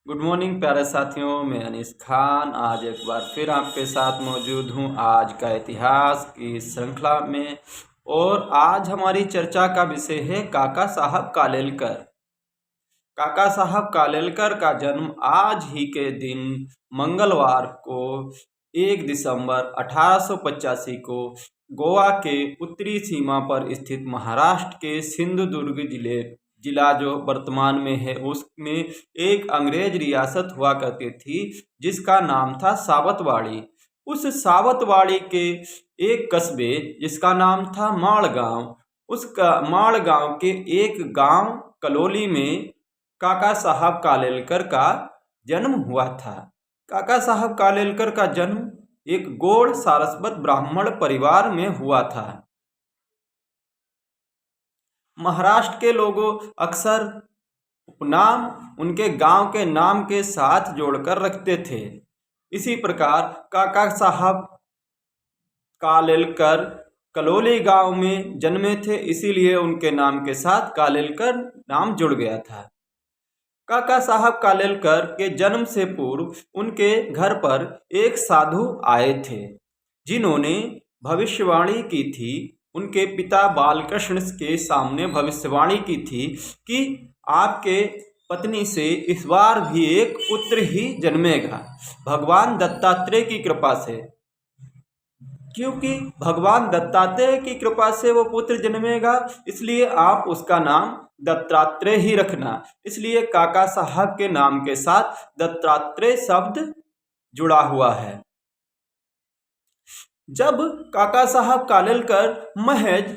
Good morning प्यारे साथियों, मैं अनीस खान आज एक बार फिर आपके साथ मौजूद हूं आज का इतिहास की श्रृंखला में। और आज हमारी चर्चा का विषय है काका साहब कालेलकर। काका साहब कालेलकर का जन्म आज ही के दिन मंगलवार को 1 दिसंबर 1885 को गोवा के उत्तरी सीमा पर स्थित महाराष्ट्र के सिंधुदुर्ग जिला जो वर्तमान में है उसमें एक अंग्रेज रियासत हुआ करती थी जिसका नाम था सावतवाड़ी। उस सावतवाड़ी के एक कस्बे जिसका नाम था माड़गांव, उसका माड़गांव के एक गांव कलोली में काका साहब कालेलकर का जन्म हुआ था। काका साहब कालेलकर का जन्म एक गौड़ सारस्वत ब्राह्मण परिवार में हुआ था। महाराष्ट्र के लोगों अक्सर उपनाम उनके गांव के नाम के साथ जोड़कर रखते थे। इसी प्रकार काका साहब कालेलकर कलोली गांव में जन्मे थे, इसीलिए उनके नाम के साथ कालेलकर नाम जुड़ गया था। काका साहब कालेलकर के जन्म से पूर्व उनके घर पर एक साधु आए थे जिन्होंने भविष्यवाणी की थी। उनके पिता बालकृष्ण के सामने भविष्यवाणी की थी कि आपके पत्नी से इस बार भी एक पुत्र ही जन्मेगा भगवान दत्तात्रेय की कृपा से, क्योंकि भगवान दत्तात्रेय की कृपा से वो पुत्र जन्मेगा, इसलिए आप उसका नाम दत्तात्रेय ही रखना। इसलिए काका साहब के नाम के साथ दत्तात्रेय शब्द जुड़ा हुआ है। जब काका साहब कालेलकर महज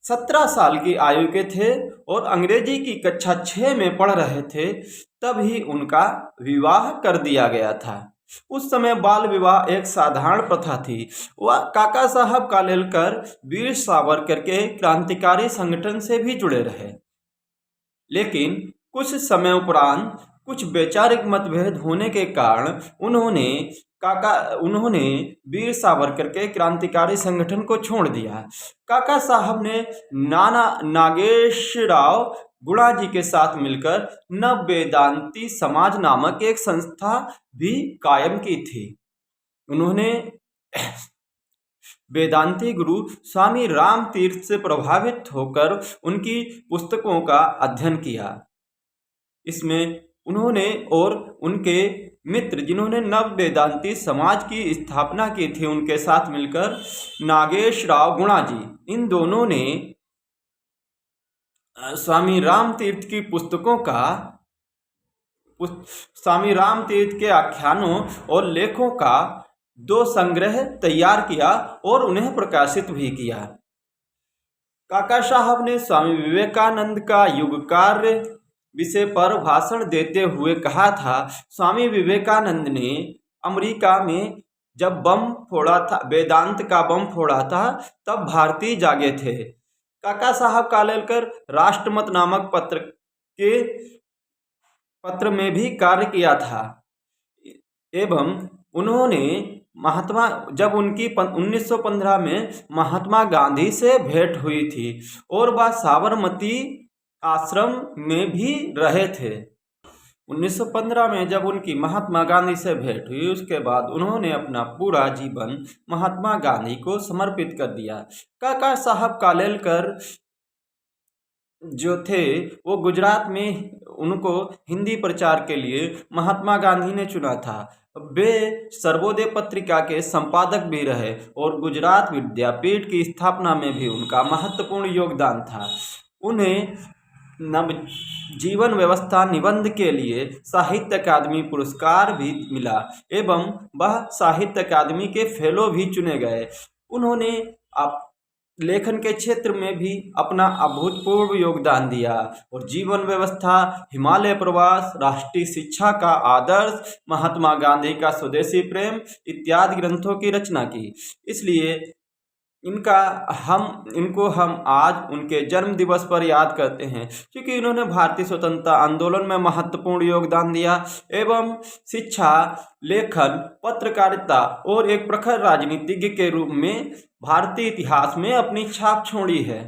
17 साल की आयु के थे और अंग्रेजी की कक्षा 6 में पढ़ रहे थे तभी उनका विवाह कर दिया गया था। उस समय बाल विवाह एक साधारण प्रथा थी। वह काका साहब कालेलकर वीर सावरकर के क्रांतिकारी संगठन से भी जुड़े रहे, लेकिन कुछ समय उपरांत कुछ वैचारिक मतभेद होने के कारण उन्होंने वीर सावरकर के क्रांतिकारी संगठन को छोड़ दिया। काका साहब ने नाना नागेशराव गुणाजी के साथ मिलकर नव वेदांती समाज नामक एक संस्था भी कायम की थी। उन्होंने वेदांती गुरु स्वामी राम तीर्थ से प्रभावित होकर उनकी पुस्तकों का अध्ययन किया। इसमें उन्होंने और उनके मित्र जिन्होंने नव वेदांती समाज की स्थापना की थी उनके साथ मिलकर नागेशराव गुणाजी, इन दोनों ने स्वामी राम तीर्थ की पुस्तकों का स्वामी राम तीर्थ के आख्यानों और लेखों का 2 संग्रह तैयार किया और उन्हें प्रकाशित भी किया। काका साहब ने स्वामी विवेकानंद का युग कार्य विषय पर भाषण देते हुए कहा था, स्वामी विवेकानंद ने अमेरिका में जब बम फोड़ा था, वेदांत का बम फोड़ा था, तब भारतीय जागे थे। काका साहब कालेलकर राष्ट्रमत नामक पत्र में भी कार्य किया था एवं उन्होंने जब उनकी 1915 में महात्मा गांधी से भेंट हुई थी और वह साबरमती आश्रम में भी रहे थे। 1915 में जब उनकी महात्मा गांधी से भेंट हुई उसके बाद उन्होंने अपना पूरा जीवन महात्मा गांधी को समर्पित कर दिया। काका साहब कालेलकर जो थे वो गुजरात में उनको हिंदी प्रचार के लिए महात्मा गांधी ने चुना था। वे सर्वोदय पत्रिका के संपादक भी रहे और गुजरात विद्यापीठ की स्थापना में भी उनका महत्वपूर्ण योगदान था। उन्हें जीवन व्यवस्था निबंध के लिए साहित्य अकादमी पुरस्कार भी मिला एवं वह साहित्य अकादमी के फेलो भी चुने गए। उन्होंने लेखन के क्षेत्र में भी अपना अभूतपूर्व योगदान दिया और जीवन व्यवस्था, हिमालय प्रवास, राष्ट्रीय शिक्षा का आदर्श, महात्मा गांधी का स्वदेशी प्रेम इत्यादि ग्रंथों की रचना की। इसलिए इनको हम आज उनके जन्म दिवस पर याद करते हैं, क्योंकि इन्होंने भारतीय स्वतंत्रता आंदोलन में महत्वपूर्ण योगदान दिया एवं शिक्षा, लेखन, पत्रकारिता और एक प्रखर राजनीतिज्ञ के रूप में भारतीय इतिहास में अपनी छाप छोड़ी है।